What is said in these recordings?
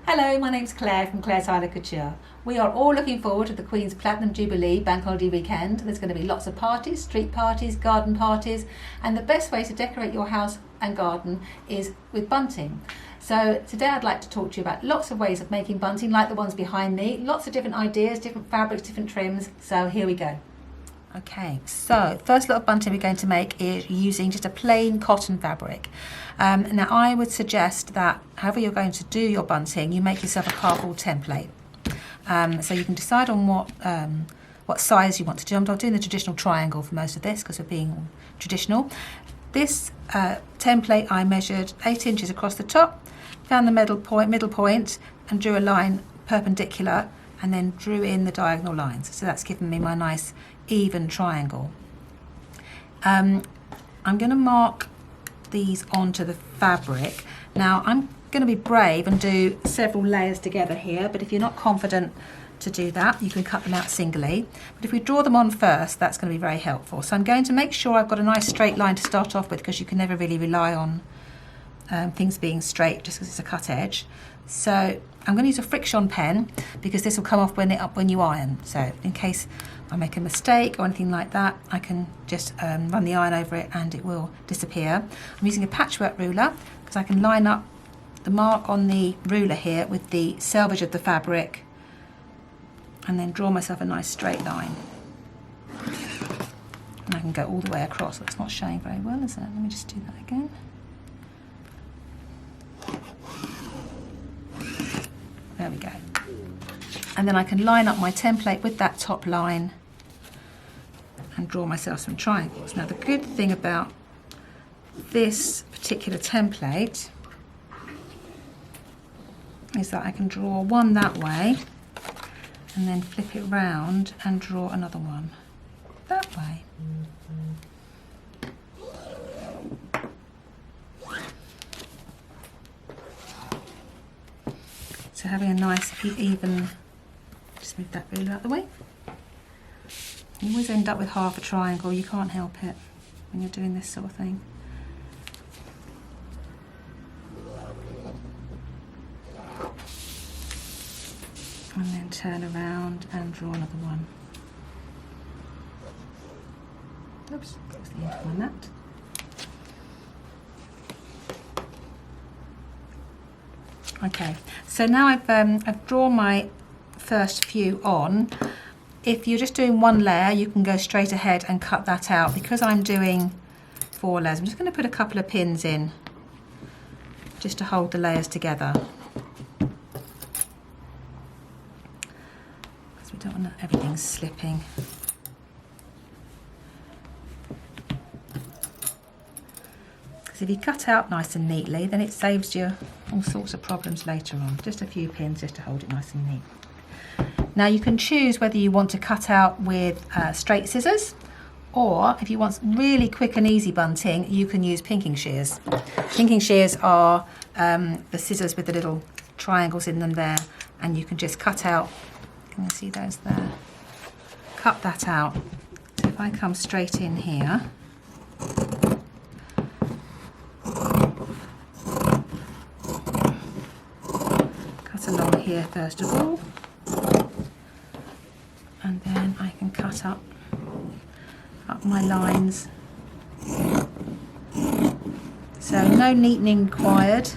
Hello, my name's Claire from Claire's Island Couture. We are all looking forward to the Queen's Platinum Jubilee Bank Holiday weekend. There's going to be lots of parties, street parties, garden parties, and the best way to decorate your house and garden is with bunting. So today I'd like to talk to you about lots of ways of making bunting, like the ones behind me. Lots of different ideas, different fabrics, different trims. So here we go. Okay, so first lot of bunting we're going to make is using just a plain cotton fabric. Now I would suggest that however you're going to do your bunting, you make yourself a cardboard template. So you can decide on what size you want to do. I'm doing the traditional triangle for most of this because we're being traditional. This template I measured 8 inches across the top, found the middle point and drew a line perpendicular and then drew in the diagonal lines. So that's given me my nice even triangle. I'm going to mark these onto the fabric. Now I'm going to be brave and do several layers together here, but if you're not confident to do that, you can cut them out singly. But if we draw them on first, that's going to be very helpful. So I'm going to make sure I've got a nice straight line to start off with, because you can never really rely on things being straight just because it's a cut edge. So I'm going to use a friction pen because this will come off when you iron. So in case I make a mistake or anything like that, I can just run the iron over it and it will disappear. I'm using a patchwork ruler because I can line up the mark on the ruler here with the selvage of the fabric and then draw myself a nice straight line. And I can go all the way across. That's not showing very well, is it? Let me just do that again. There we go. And then I can line up my template with that top line and draw myself some triangles. Now the good thing about this particular template is that I can draw one that way and then flip it round and draw another one that way. So having a nice even, just move that ruler out of the way. You always end up with half a triangle, you can't help it when you're doing this sort of thing. And then turn around and draw another one. Oops, that's the end of my nut. Okay, so now I've drawn my first few on. If you're just doing one layer, you can go straight ahead and cut that out. Because I'm doing 4 layers, I'm just going to put a couple of pins in just to hold the layers together. Because we don't want everything slipping. Because if you cut out nice and neatly, then it saves you all sorts of problems later on. Just a few pins just to hold it nice and neat. Now you can choose whether you want to cut out with straight scissors, or if you want really quick and easy bunting, you can use pinking shears. Pinking shears are the scissors with the little triangles in them there, and you can just cut out, can you see those there? Cut that out. So if I come straight in here, along here first of all, and then I can cut up my lines. So no neatening required,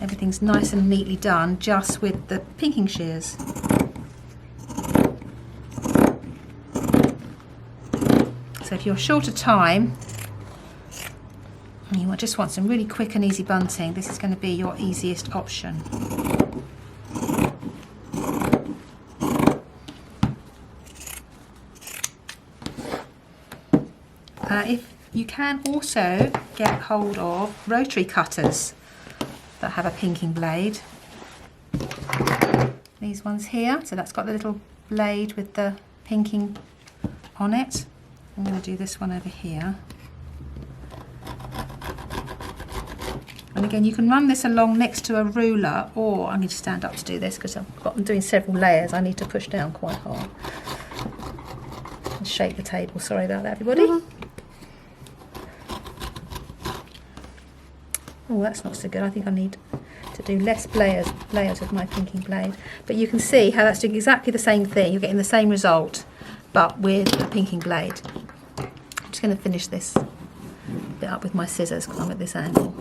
everything's nice and neatly done just with the pinking shears. So if you're short of time and you just want some really quick and easy bunting, this is going to be your easiest option. If you can also get hold of rotary cutters that have a pinking blade. These ones here, so that's got the little blade with the pinking on it. I'm going to do this one over here. And again, you can run this along next to a ruler, or I need to stand up to do this because I'm doing several layers. I need to push down quite hard and shake the table. Sorry about that, everybody. Oh, that's not so good. I think I need to do less layers with my pinking blade. But you can see how that's doing exactly the same thing. You're getting the same result, but with a pinking blade. I'm just going to finish this bit up with my scissors because I'm at this angle.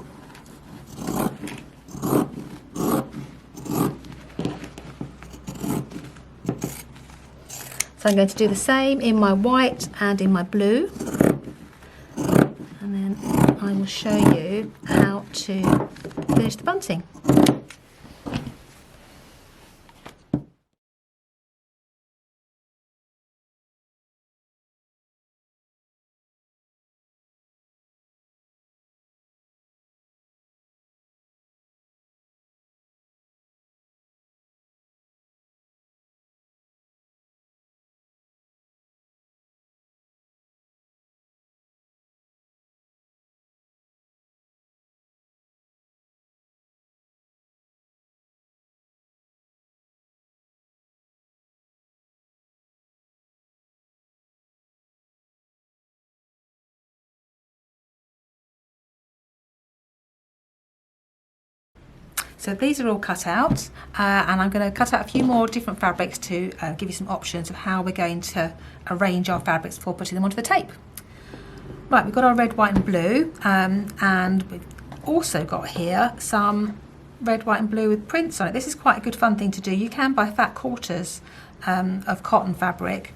So I'm going to do the same in my white and in my blue. And then I will show you how to finish the bunting. So these are all cut out, and I'm going to cut out a few more different fabrics to give you some options of how we're going to arrange our fabrics before putting them onto the tape. Right, we've got our red, white and blue, and we've also got here some red, white and blue with prints on it. This is quite a good fun thing to do. You can buy fat quarters of cotton fabric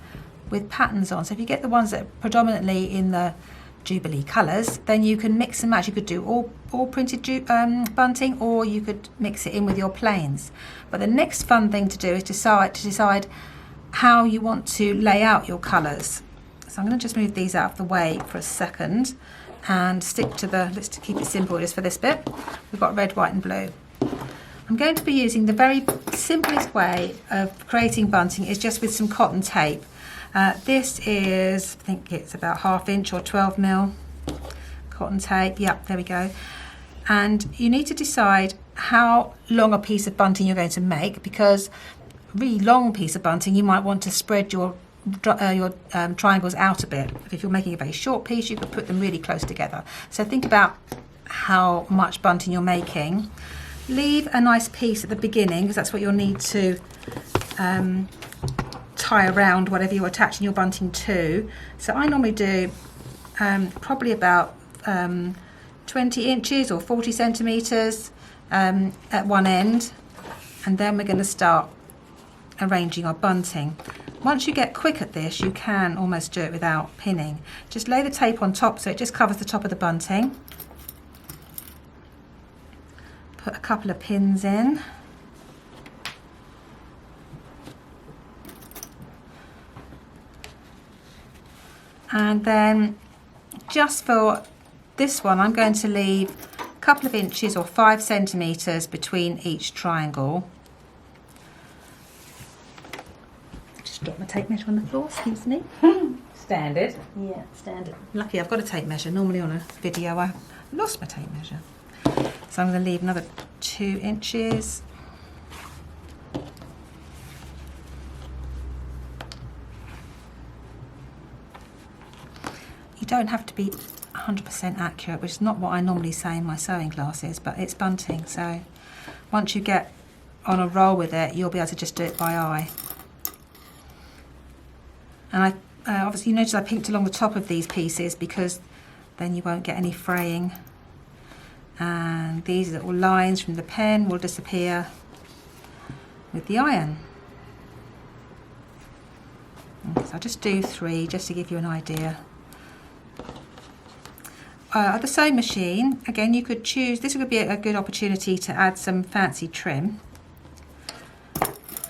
with patterns on. So if you get the ones that are predominantly in the Jubilee colours, then you can mix and match. You could do all printed bunting, or you could mix it in with your plains. But the next fun thing to do is decide how you want to lay out your colours. So I'm going to just move these out of the way for a second and stick to let's keep it simple just for this bit. We've got red, white and blue. I'm going to be using the very simplest way of creating bunting is just with some cotton tape. This is, I think it's about 1/2 inch or 12mm cotton tape. Yep, there we go. And you need to decide how long a piece of bunting you're going to make, because a really long piece of bunting you might want to spread your triangles out a bit. If you're making a very short piece, you could put them really close together. So think about how much bunting you're making. Leave a nice piece at the beginning, because that's what you'll need to tie around whatever you're attaching your bunting to. So I normally do probably about 20 inches or 40 centimetres at one end, and then we're going to start arranging our bunting. Once you get quick at this, you can almost do it without pinning. Just lay the tape on top so it just covers the top of the bunting. Put a couple of pins in. And then just for this one, I'm going to leave a couple of inches or 5 centimetres between each triangle. Just drop my tape measure on the floor, excuse me. Standard. Yeah, standard. Lucky I've got a tape measure. Normally on a video I lost my tape measure. So I'm going to leave another 2 inches. You don't have to be 100% accurate, which is not what I normally say in my sewing classes, but it's bunting, so once you get on a roll with it, you'll be able to just do it by eye. And I obviously you notice I pinked along the top of these pieces because then you won't get any fraying. And these little lines from the pen will disappear with the iron. So I'll just do 3 just to give you an idea. At the sewing machine, again, you could choose, this would be a good opportunity to add some fancy trim.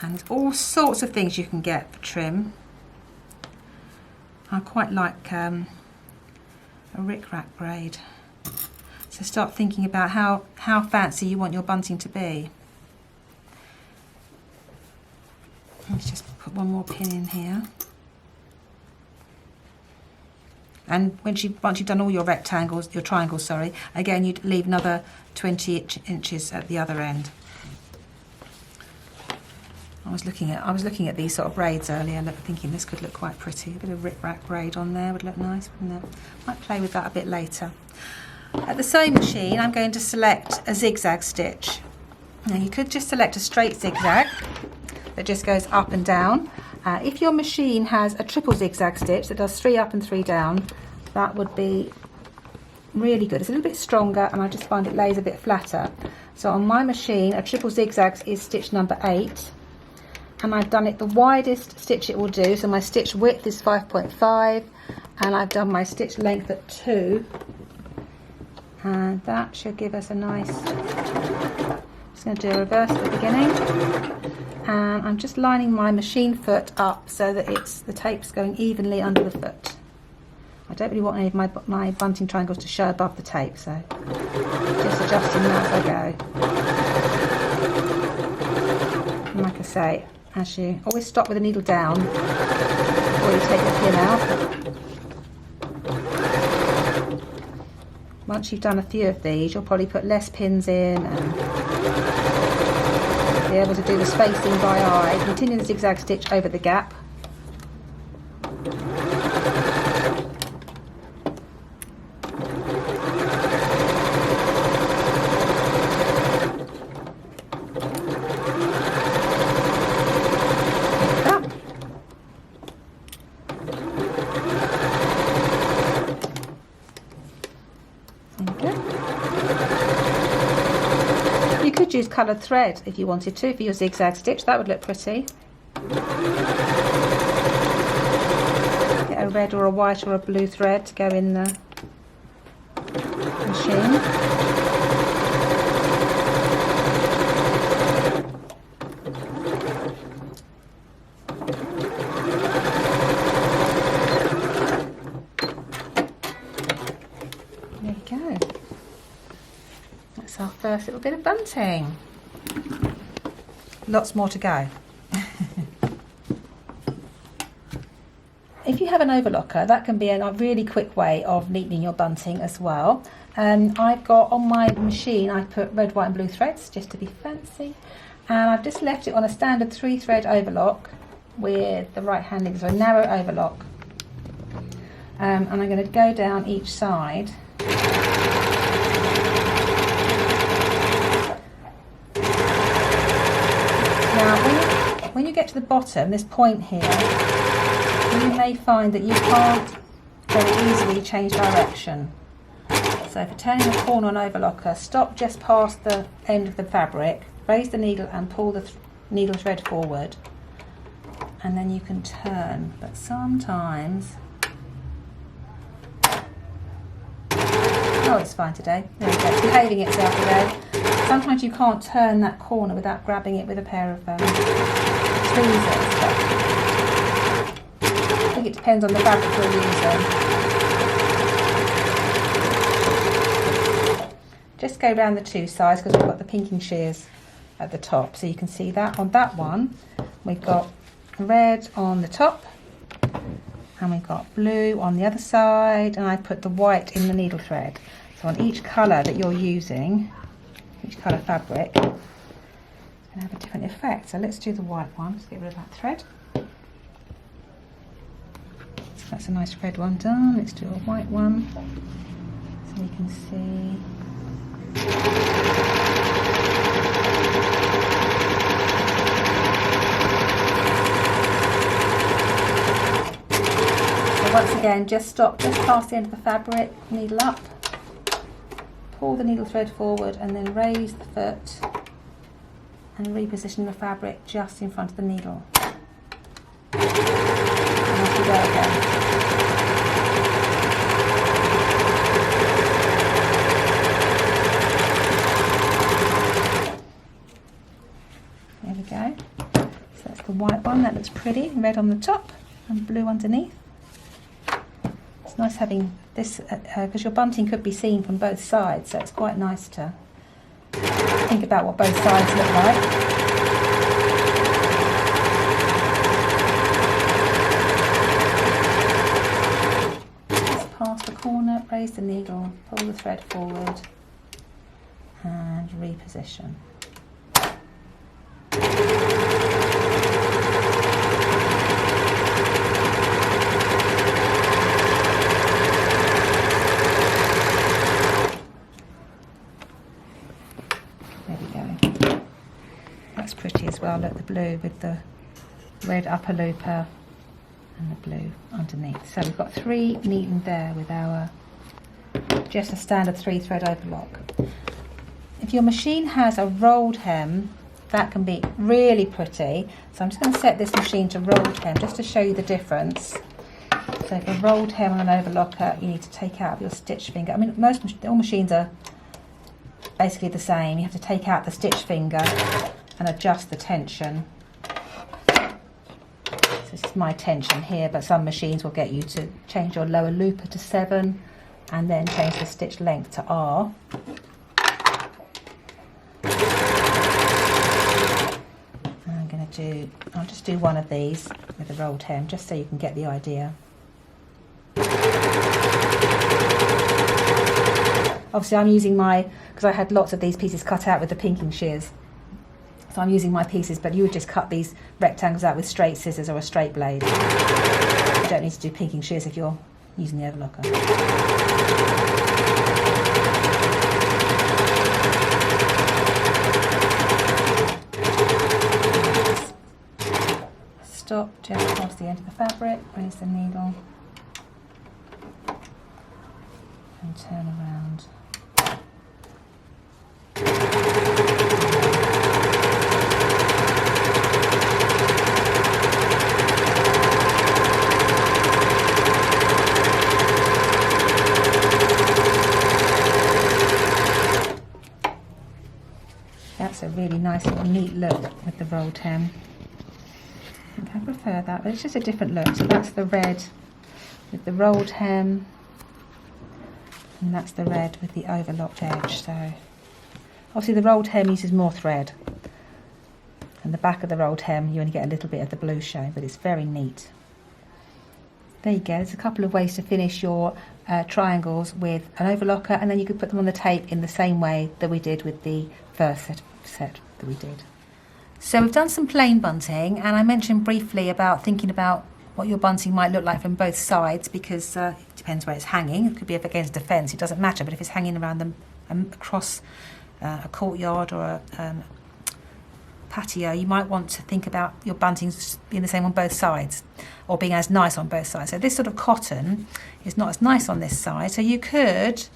And there's all sorts of things you can get for trim. I quite like a rickrack braid. So start thinking about how fancy you want your bunting to be. Let's just put one more pin in here. And once you've done all your rectangles, your triangles, sorry, again you'd leave another 20 inches at the other end. I was looking at these sort of braids earlier, thinking this could look quite pretty. A bit of rip-rack braid on there would look nice, wouldn't it? Might play with that a bit later. At the sewing machine, I'm going to select a zigzag stitch. Now you could just select a straight zigzag that just goes up and down. If your machine has a triple zigzag stitch that does 3 up and 3 down, that would be really good. It's a little bit stronger and I just find it lays a bit flatter. So on my machine, a triple zigzag is stitch number 8, and I've done it the widest stitch it will do. So my stitch width is 5.5 and I've done my stitch length at 2, and that should give us a nice, just going to do a reverse at the beginning, and I'm just lining my machine foot up so that the tape's going evenly under the foot. I don't really want any of my bunting triangles to show above the tape, so just adjusting that as I go. And like I say, as you always stop with the needle down before you take the pin out. Once you've done a few of these, you'll probably put less pins in and be able to do the spacing by eye. Continue the zigzag stitch over the gap. Use coloured thread if you wanted to for your zigzag stitch, that would look pretty. Get a red or a white or a blue thread to go in the machine. There you go. That's our first little bit of bunting. Lots more to go. If you have an overlocker, that can be a really quick way of neatening your bunting as well. I've got on my machine, I put red, white and blue threads just to be fancy, and I've just left it on a standard 3-thread overlock with the right handing, so a narrow overlock, and I'm going to go down each side. Now, when you get to the bottom, this point here, you may find that you can't very easily change direction. So for turning the corner on overlocker, stop just past the end of the fabric, raise the needle and pull the needle thread forward, and then you can turn. But sometimes, oh, it's fine today. There we go, it's behaving itself today. Sometimes you can't turn that corner without grabbing it with a pair of tweezers. I think it depends on the fabric you're using. Just go around the two sides because we've got the pinking shears at the top, so you can see that on that one we've got red on the top and we've got blue on the other side, and I put the white in the needle thread. So on each colour that you're using, each colour fabric, it's going to have a different effect. So let's do the white one. Let's get rid of that thread. So that's a nice red one done. Let's do a white one so you can see. So once again, just stop just past the end of the fabric, needle up, pull the needle thread forward and then raise the foot and reposition the fabric just in front of the needle. And off you go again. There we go. So that's the white one, that looks pretty, red on the top and blue underneath. It's nice having this because your bunting could be seen from both sides, so it's quite nice to think about what both sides look like. Just past the corner, raise the needle, pull the thread forward and reposition. That's pretty as well. Look, the blue with the red upper looper and the blue underneath. So we've got 3 needling there with our just a standard 3-thread overlock. If your machine has a rolled hem, that can be really pretty. So I'm just going to set this machine to rolled hem just to show you the difference. So for rolled hem on an overlocker, you need to take out your stitch finger. I mean, all machines are basically the same. You have to take out the stitch finger and adjust the tension. So this is my tension here, but some machines will get you to change your lower looper to 7 and then change the stitch length to R. I'll just do one of these with a rolled hem just so you can get the idea. Obviously I'm using because I had lots of these pieces cut out with the pinking shears, so I'm using my pieces, but you would just cut these rectangles out with straight scissors or a straight blade. You don't need to do pinking shears if you're using the overlocker. Stop just towards the end of the fabric, raise the needle and turn around. That's a really nice little neat look with the rolled hem. I prefer that, but it's just a different look. So that's the red with the rolled hem, and that's the red with the overlocked edge. So obviously the rolled hem uses more thread, and the back of the rolled hem you only get a little bit of the blue showing, but it's very neat. There you go. There's a couple of ways to finish your triangles with an overlocker, and then you could put them on the tape in the same way that we did with the first set that we did. So we've done some plain bunting, and I mentioned briefly about thinking about what your bunting might look like from both sides, because it depends where it's hanging. It could be up against a fence, it doesn't matter, but if it's hanging around them across a courtyard or a patio, you might want to think about your buntings being the same on both sides, or being as nice on both sides. So this sort of cotton is not as nice on this side, so you could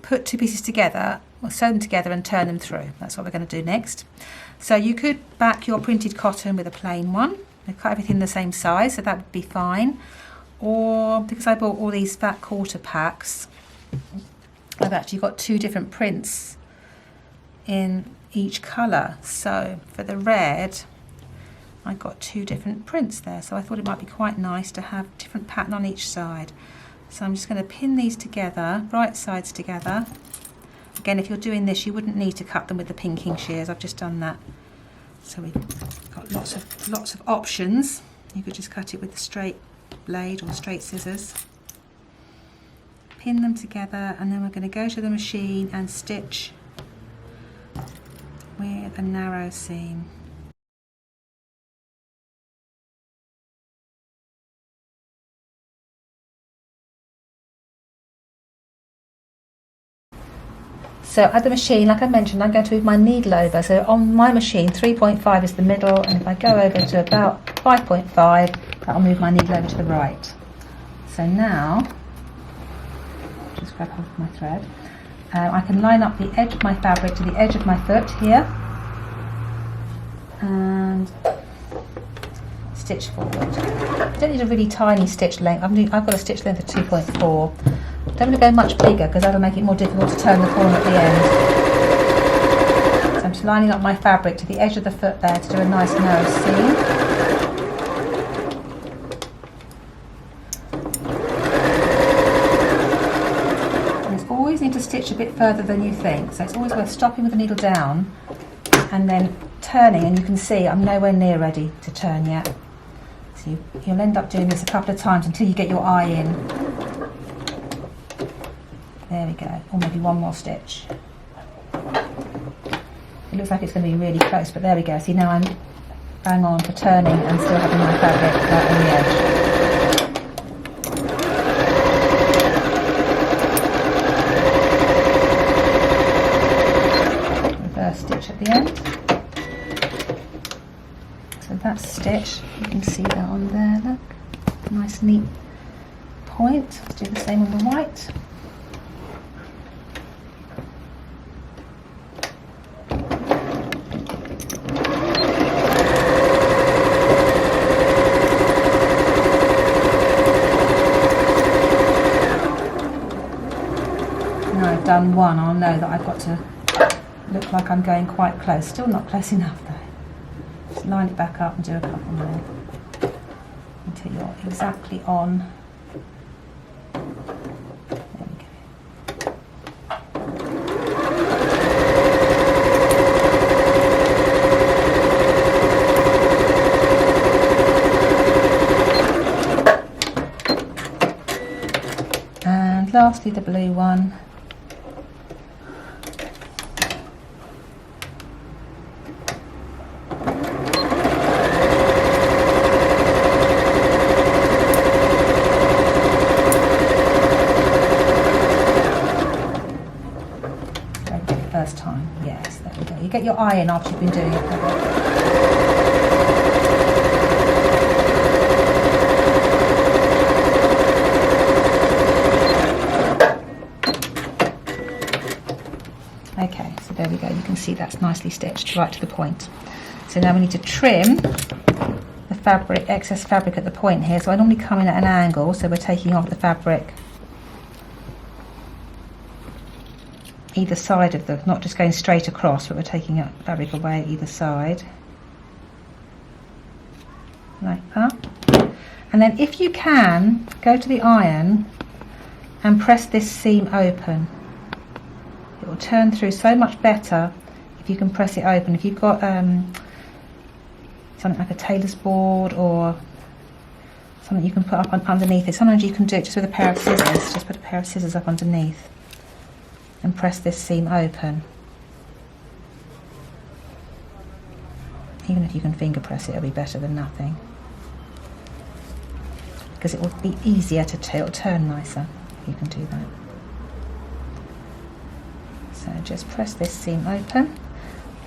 put 2 pieces together, or sew them together and turn them through. That's what we're going to do next. So you could back your printed cotton with a plain one, and cut everything the same size, so that would be fine. Or, because I bought all these fat quarter packs, I've actually got 2 different prints in each colour. So for the red, I got 2 different prints there, so I thought it might be quite nice to have different pattern on each side. So I'm just going to pin these together, right sides together. Again, if you're doing this, you wouldn't need to cut them with the pinking shears. I've just done that. So we've got lots of options. You could just cut it with a straight blade or straight scissors. Pin them together, and then we're going to go to the machine and stitch with a narrow seam. So at the machine, like I mentioned, I'm going to move my needle over. So on my machine, 3.5 is the middle, and if I go over to about 5.5, that'll move my needle over to the right. So now, just grab hold of my thread. I can line up the edge of my fabric to the edge of my foot here, and stitch forward. I don't need a really tiny stitch length. I've got a stitch length of 2.4. Don't want to go much bigger because that'll make it more difficult to turn the corner at the end. So I'm just lining up my fabric to the edge of the foot there to do a nice narrow seam. And it's always need to stitch a bit further than you think, so it's always worth stopping with the needle down and then turning, and you can see I'm nowhere near ready to turn yet. So you'll end up doing this a couple of times until you get your eye in. There we go, or maybe one more stitch. It looks like it's going to be really close, but there we go. See, now I'm bang on for turning and still having my fabric right on the edge. Reverse stitch at the end. stitch. You can see that on there, look. Nice neat point. Let's do the same on the white. Now I've done one, I'll know that I've got to look like I'm going quite close. Still not close enough though. Just line it back up and do a couple more until you're exactly on. There we go. And lastly, the blue one. First time, yes, there we go. You get your eye in after you've been doing it. Okay, so there we go. You can see that's nicely stitched right to the point. So now we need to trim the fabric, excess fabric at the point here. So I normally come in at an angle, so we're taking off the fabric either side of the, not just going straight across, but we're taking fabric away either side, like that. And then if you can, go to the iron and press this seam open. It will turn through so much better if you can press it open. If you've got something like a tailor's board or something you can put up underneath it. Sometimes you can do it just with a pair of scissors. Just put a pair of scissors up underneath and press this seam open. Even if you can finger press it, it'll be better than nothing, because it will be easier to it'll turn nicer if you can do that. So just press this seam open.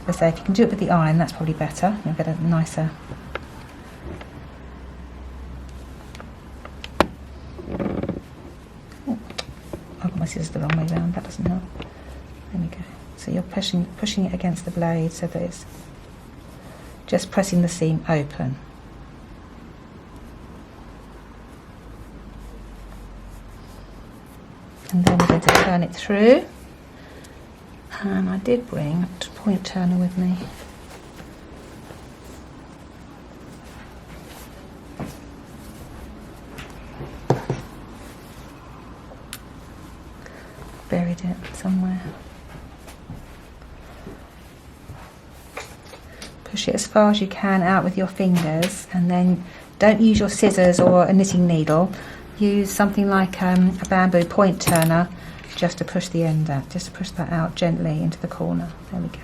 As I say, if you can do it with the iron, that's probably better. You'll get a nicer. My scissors the wrong way round, that doesn't help. There we go. So you're pushing it against the blade so that it's just pressing the seam open. And then we're going to turn it through. And I did bring a point turner with me. Buried it somewhere. Push it as far as you can out with your fingers, and then don't use your scissors or a knitting needle. Use something like a bamboo point turner just to push the end out. Just to push that out gently into the corner. There we go.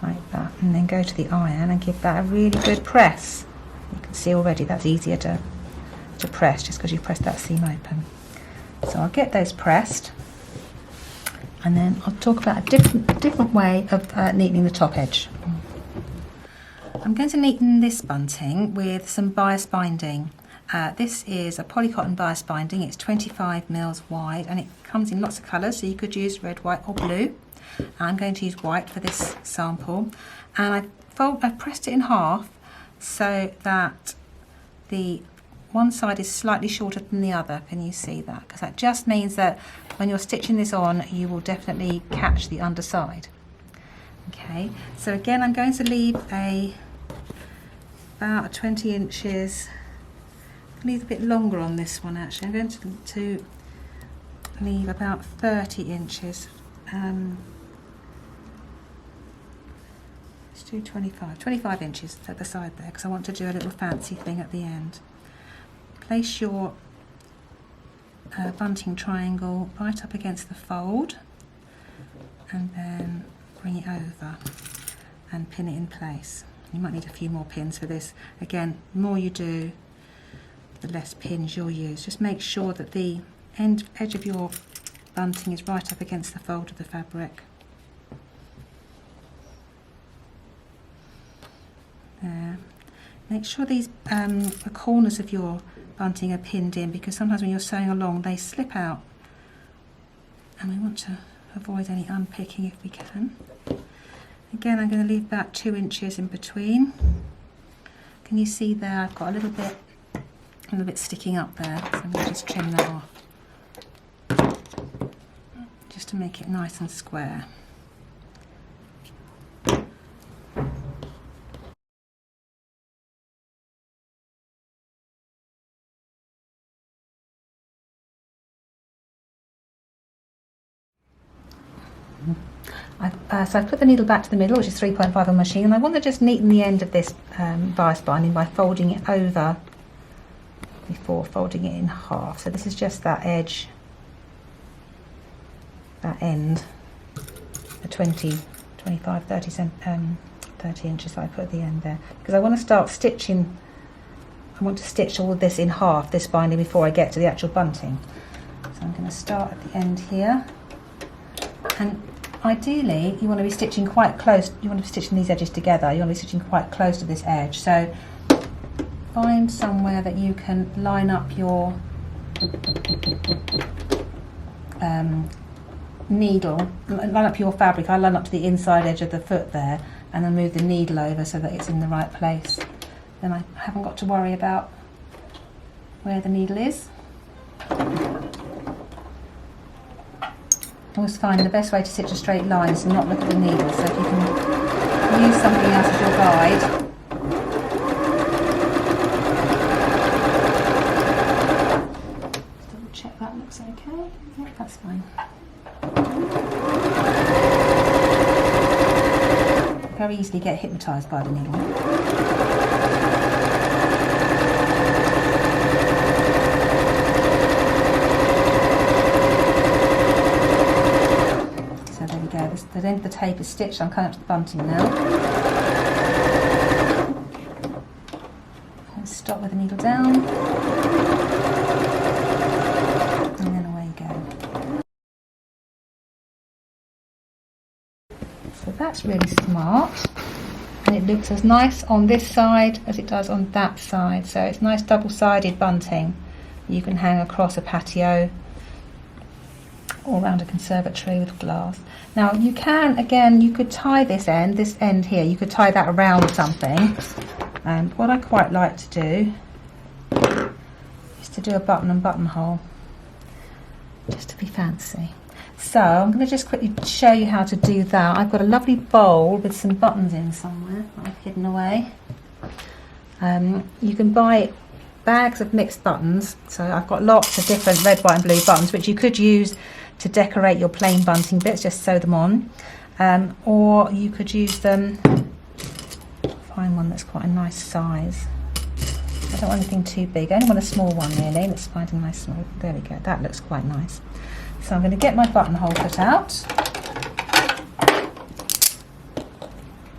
Like that. And then go to the iron and give that a really good press. You can see already that's easier to press just because you pressed that seam open. So I'll get those pressed, and then I'll talk about a different way of neatening the top edge. I'm going to neaten this bunting with some bias binding. This is a polycotton bias binding. It's 25 mils wide and it comes in lots of colours, so you could use red, white or blue. I'm going to use white for this sample, and I've pressed it in half so that the one side is slightly shorter than the other. Can you see that? Because that just means that when you're stitching this on, you will definitely catch the underside. Okay, so again, I'm going to leave about 20 inches. I leave a bit longer on this one actually. I'm going to leave about 30 inches. Let's do 25 inches at the side there, because I want to do a little fancy thing at the end. Place your bunting triangle right up against the fold, and then bring it over and pin it in place. You might need a few more pins for this. Again, the more you do, the less pins you'll use. Just make sure that the edge of your bunting is right up against the fold of the fabric. There. Make sure these the corners of your bunting are pinned in, because sometimes when you're sewing along they slip out, and we want to avoid any unpicking if we can. Again, I'm going to leave about 2 inches in between. Can you see there? I've got a little bit sticking up there, so I'm going to just trim that off, just to make it nice and square. So I've put the needle back to the middle, which is 3.5 on the machine, and I want to just neaten the end of this bias binding by folding it over before folding it in half. So this is just that edge, that end, the 20, 25, 30, 30 inches that I put at the end there, because I want to start stitching. I want to stitch all of this in half, this binding, before I get to the actual bunting. So I'm going to start at the end here, and ideally you want to be stitching quite close. You want to be stitching these edges together. You want to be stitching quite close to this edge. So find somewhere that you can line up your needle, line up your fabric. I line up to the inside edge of the foot there, and then move the needle over so that it's in the right place. Then I haven't got to worry about where the needle is. Always find the best way to stitch a straight line is to not look at the needle. So if you can use something else as your guide. Just double check that looks okay. Yeah, that's fine. Very easily get hypnotised by the needle. The end of the tape is stitched. I'm coming up to the bunting now. And stop with the needle down, and then away you go. So that's really smart, and it looks as nice on this side as it does on that side. So it's nice double-sided bunting you can hang across a patio or around a conservatory with glass. Now you can, again, you could tie this end here, you could tie that around something. And what I quite like to do is to do a button and buttonhole, just to be fancy. So I'm going to just quickly show you how to do that. I've got a lovely bowl with some buttons in somewhere that I've hidden away. You can buy bags of mixed buttons. So I've got lots of different red, white and blue buttons, which you could use to decorate your plain bunting bits, just sew them on, or you could use them, find one that's quite a nice size. I don't want anything too big, I only want a small one really. Let's find a nice small, there we go, that looks quite nice. So I'm going to get my buttonhole put out,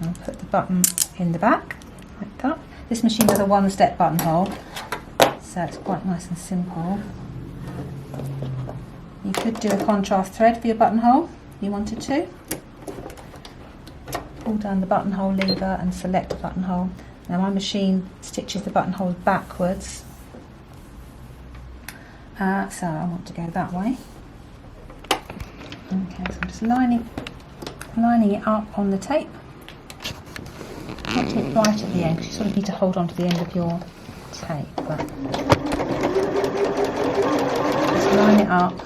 and put the button in the back like that. This machine has a one-step buttonhole, so it's quite nice and simple. You could do a contrast thread for your buttonhole if you wanted to. Pull down the buttonhole lever and select the buttonhole. Now my machine stitches the buttonholes backwards, so I want to go that way. Okay, so I'm just lining it up on the tape. Not tip right at the end, because you sort of need to hold on to the end of your tape. But just line it up.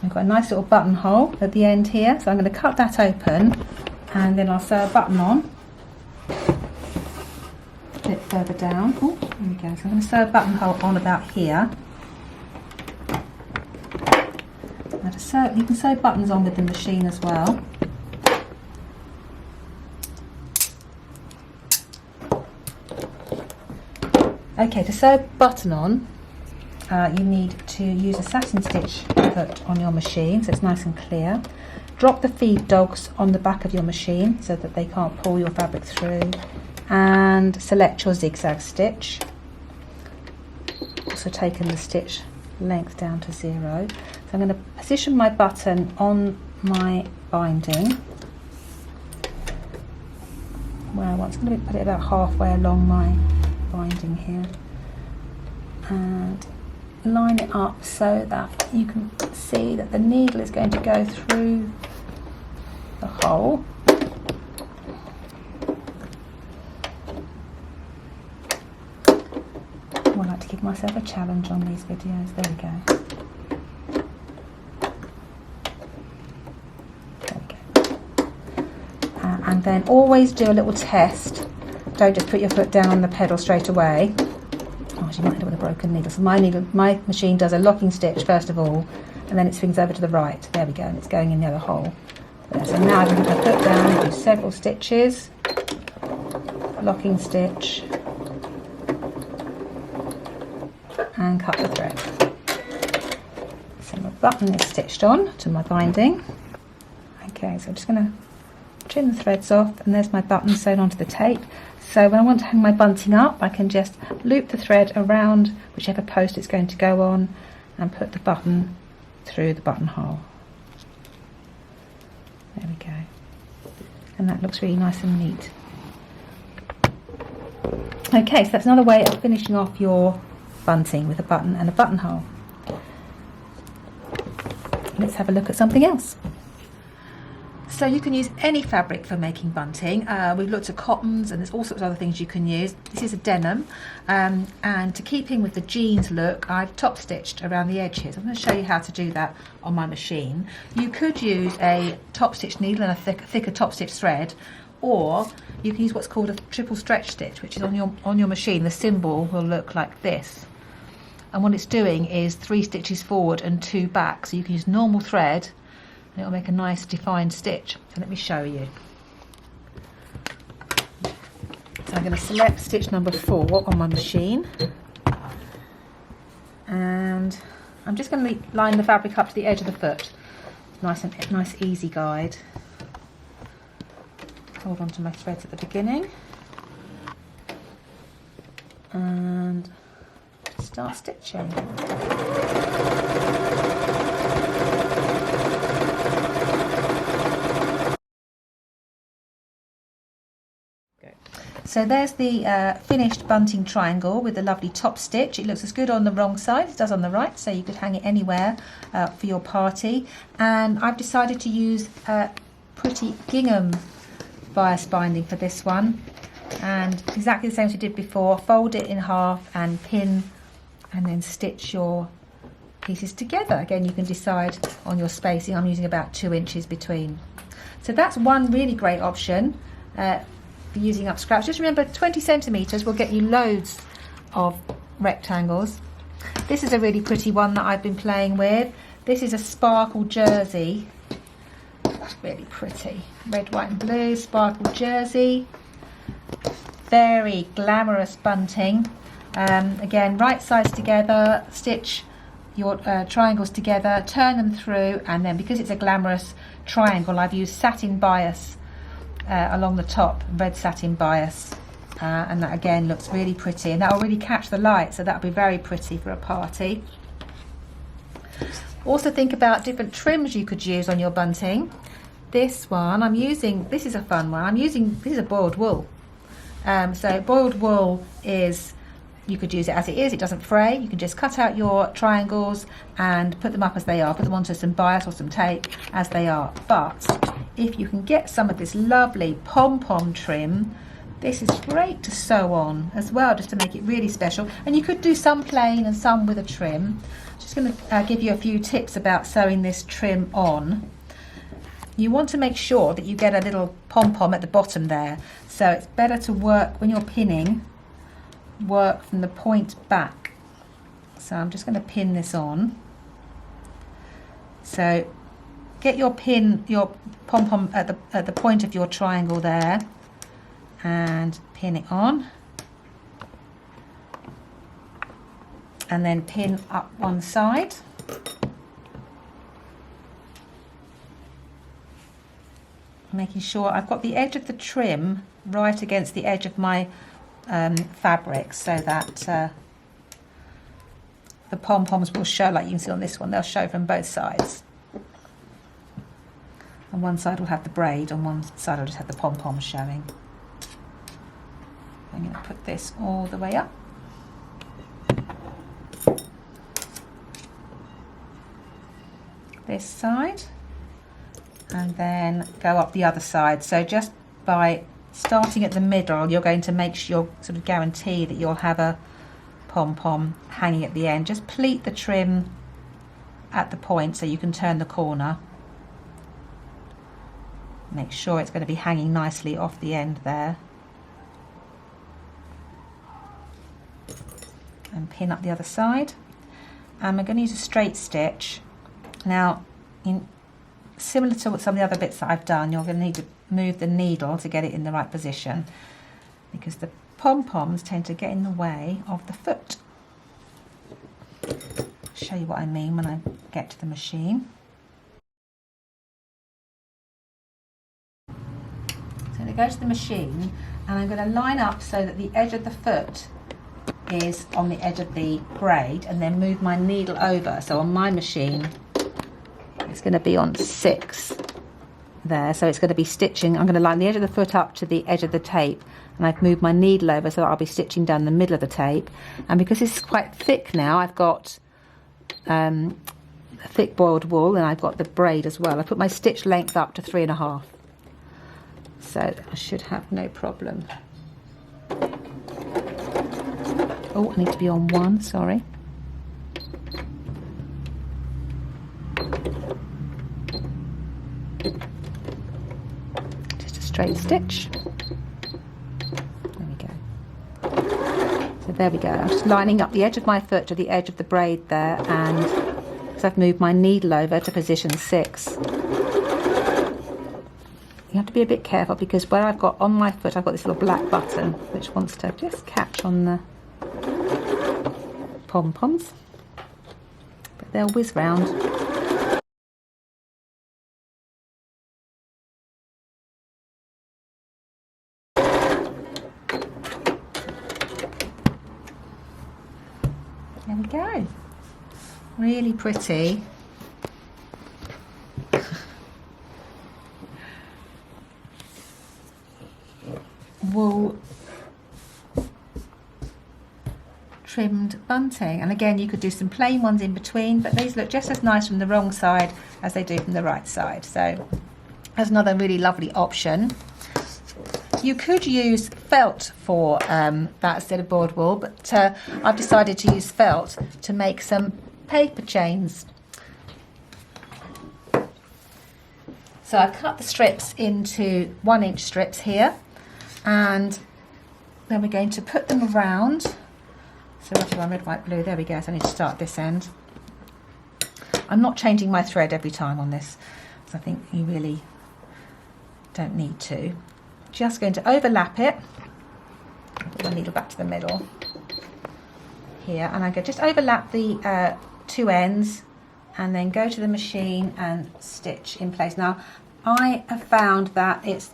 I've got a nice little buttonhole at the end here, so I'm going to cut that open and then I'll sew a button on a bit further down. Oh, there we go. So I'm going to sew a buttonhole on about here. Now to sew, you can sew buttons on with the machine as well. Okay, to sew a button on, you need to use a satin stitch put on your machine so it's nice and clear. Drop the feed dogs on the back of your machine so that they can't pull your fabric through, and select your zigzag stitch. Also taken the stitch length down to 0. So I'm going to position my button on my binding. Well, I'm going to put it about halfway along my binding here and line it up so that you can see that the needle is going to go through the hole. I like to give myself a challenge on these videos. There we go. And then always do a little test. Don't just put your foot down on the pedal straight away. Oh, you might end up with a broken needle. So my machine does a locking stitch first of all, and then it swings over to the right. There we go, and it's going in the other hole. There. So now I can put my foot down and do several stitches. Locking stitch. And cut the thread. So my button is stitched on to my binding. Okay, so I'm just going to trim the threads off, and there's my button sewn onto the tape. So when I want to hang my bunting up, I can just loop the thread around whichever post it's going to go on and put the button through the buttonhole. There we go. And that looks really nice and neat. Okay, so that's another way of finishing off your bunting with a button and a buttonhole. Let's have a look at something else. So you can use any fabric for making bunting. We've looked at cottons and there's all sorts of other things you can use. This is a denim, and to keep in with the jeans look, I've top stitched around the edges. I'm going to show you how to do that on my machine. You could use a top stitch needle and a thicker top stitch thread, or you can use what's called a triple stretch stitch, which is on your machine. The symbol will look like this, and what it's doing is 3 stitches forward and 2 back. So you can use normal thread and it'll make a nice defined stitch. So let me show you. So I'm going to select stitch number 4 on my machine, and I'm just going to line the fabric up to the edge of the foot. Nice easy guide. Hold on to my threads at the beginning and start stitching. So there's the finished bunting triangle with the lovely top stitch. It looks as good on the wrong side as it does on the right, so you could hang it anywhere for your party. And I've decided to use pretty gingham bias binding for this one, and exactly the same as we did before. Fold it in half and pin, and then stitch your pieces together. Again, you can decide on your spacing. I'm using about 2 inches between. So that's one really great option for using up scraps. Just remember, 20 centimetres will get you loads of rectangles. This is a really pretty one that I've been playing with. This is a sparkle jersey. That's really pretty. Red, white and blue sparkle jersey. Very glamorous bunting. Again, right sides together, stitch your triangles together, turn them through, and then because it's a glamorous triangle, I've used satin bias along the top, red satin bias, and that again looks really pretty, and that will really catch the light, so that'll be very pretty for a party. Also think about different trims you could use on your bunting. This one I'm using, this is a fun one, this is a boiled wool. So boiled wool is, you could use it as it is, it doesn't fray. You can just cut out your triangles and put them up as they are, put them onto some bias or some tape as they are. But if you can get some of this lovely pom-pom trim, this is great to sew on as well, just to make it really special. And you could do some plain and some with a trim. Just going to give you a few tips about sewing this trim on. You want to make sure that you get a little pom-pom at the bottom there. So it's better to work, when you're pinning, work from the point back. So I'm just going to pin this on. So get your pom-pom at the point of your triangle there and pin it on. and then pin up one side. Making sure I've got the edge of the trim right against the edge of my fabric, so that the pom-poms will show, like you can see on this one, they'll show from both sides. On one side will have the braid, on one side I'll just have the pom-poms showing. I'm going to put this all the way up. This side, and then go up the other side. So just by starting at the middle, you're going to make sure, sort of guarantee that you'll have a pom-pom hanging at the end. Just pleat the trim at the point so you can turn the corner. Make sure it's going to be hanging nicely off the end there. And pin up the other side. And we're going to use a straight stitch. Now, similar to some of the other bits that I've done, you're going to need to move the needle to get it in the right position, because the pom-poms tend to get in the way of the foot. I'll show you what I mean when I get to the machine. So I'm going to go to the machine, and I'm going to line up so that the edge of the foot is on the edge of the braid, and then move my needle over. So on my machine, it's going to be on 6 there, so it's going to be stitching. I'm going to line the edge of the foot up to the edge of the tape, and I've moved my needle over so that I'll be stitching down the middle of the tape. And because it's quite thick now, I've got a thick boiled wool, and I've got the braid as well. I put my stitch length up to 3.5, so I should have no problem. Oh, I need to be on 1, sorry. Just a straight stitch. There we go. So there we go. I'm just lining up the edge of my foot to the edge of the braid there, and so I've moved my needle over to position 6. You have to be a bit careful, because where I've got on my foot, I've got this little black button which wants to just catch on the pom-poms, but they'll whiz round. There we go. Really pretty. Wool trimmed bunting, and again you could do some plain ones in between, but these look just as nice from the wrong side as they do from the right side. So that's another really lovely option. You could use felt for that instead of board wool, but I've decided to use felt to make some paper chains. So I've cut the strips into 1-inch strips here, and then we're going to put them around. So roughly one, red, white, blue. There we go. So I need to start this end. I'm not changing my thread every time on this, because I think you really don't need to. Just going to overlap it. Put my needle back to the middle here, and I go just overlap the 2 ends, and then go to the machine and stitch in place. Now, I have found that it's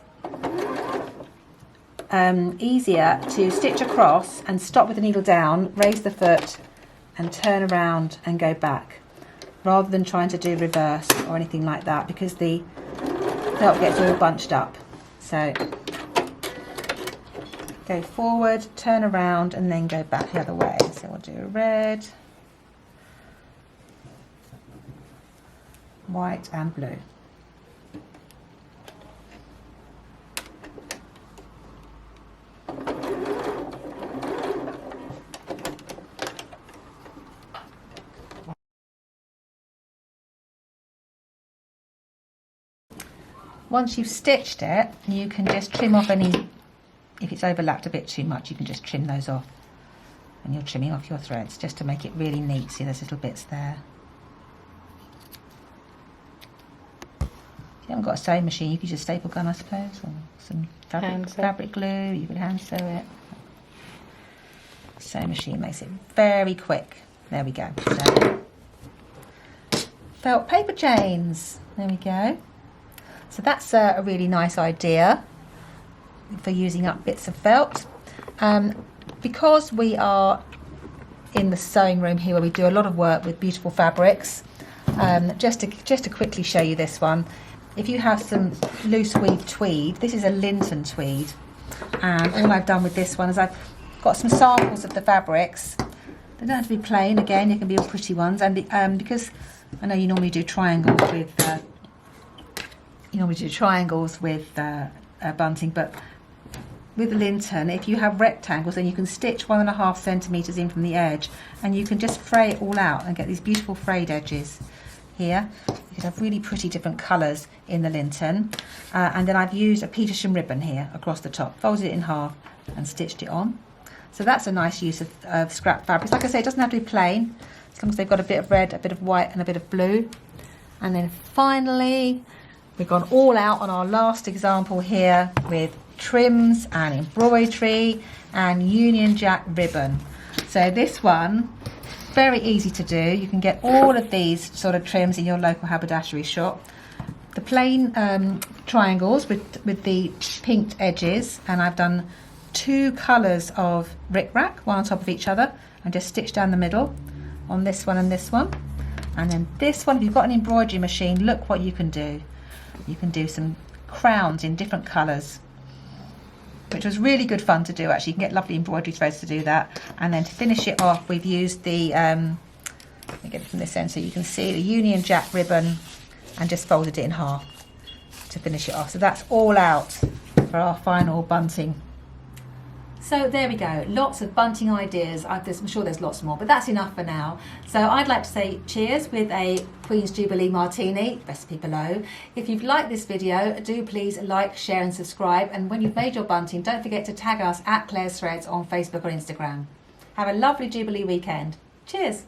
easier to stitch across and stop with the needle down, raise the foot and turn around and go back, rather than trying to do reverse or anything like that, because the felt gets all bunched up. So go forward, turn around, and then go back the other way. So we'll do a red, white and blue. Once you've stitched it, you can just trim off any, if it's overlapped a bit too much, you can just trim those off. And you're trimming off your threads just to make it really neat. See, there's little bits there. If you haven't got a sewing machine, you could use a staple gun, I suppose, or some fabric glue. You could hand sew it. Sewing machine makes it very quick. There we go. So, felt paper chains. There we go. So that's a really nice idea for using up bits of felt. Because we are in the sewing room here where we do a lot of work with beautiful fabrics, just to quickly show you this one. If you have some loose weave tweed, this is a Linton tweed, and all I've done with this one is I've got some samples of the fabrics. They don't have to be plain, again, they can be all pretty ones, and because I know you normally do triangles with bunting, but with Linton, if you have rectangles, then you can stitch 1.5 centimetres in from the edge, and you can just fray it all out and get these beautiful frayed edges here. You can have really pretty different colours in the Linton. And then I've used a Petersham ribbon here across the top, folded it in half and stitched it on. So that's a nice use of scrap fabrics. Like I say, it doesn't have to be plain, as long as they've got a bit of red, a bit of white and a bit of blue. And then finally, we've gone all out on our last example here with trims and embroidery and Union Jack ribbon. So this one, very easy to do. You can get all of these sort of trims in your local haberdashery shop. The plain triangles with the pinked edges, and I've done 2 colours of rickrack, one on top of each other, and just stitched down the middle on this one and this one. And then this one, if you've got an embroidery machine, look what you can do. You can do some crowns in different colours, which was really good fun to do. Actually, you can get lovely embroidery threads to do that. And then to finish it off, we've used the let me get it from this end so you can see the Union Jack ribbon, and just folded it in half to finish it off. So that's all out for our final bunting. So there we go, lots of bunting ideas. I'm sure there's lots more, but that's enough for now. So I'd like to say cheers with a Queens Jubilee Martini, recipe below. If you've liked this video, do please like, share and subscribe. And when you've made your bunting, don't forget to tag us at Claire's Threads on Facebook or Instagram. Have a lovely Jubilee weekend. Cheers.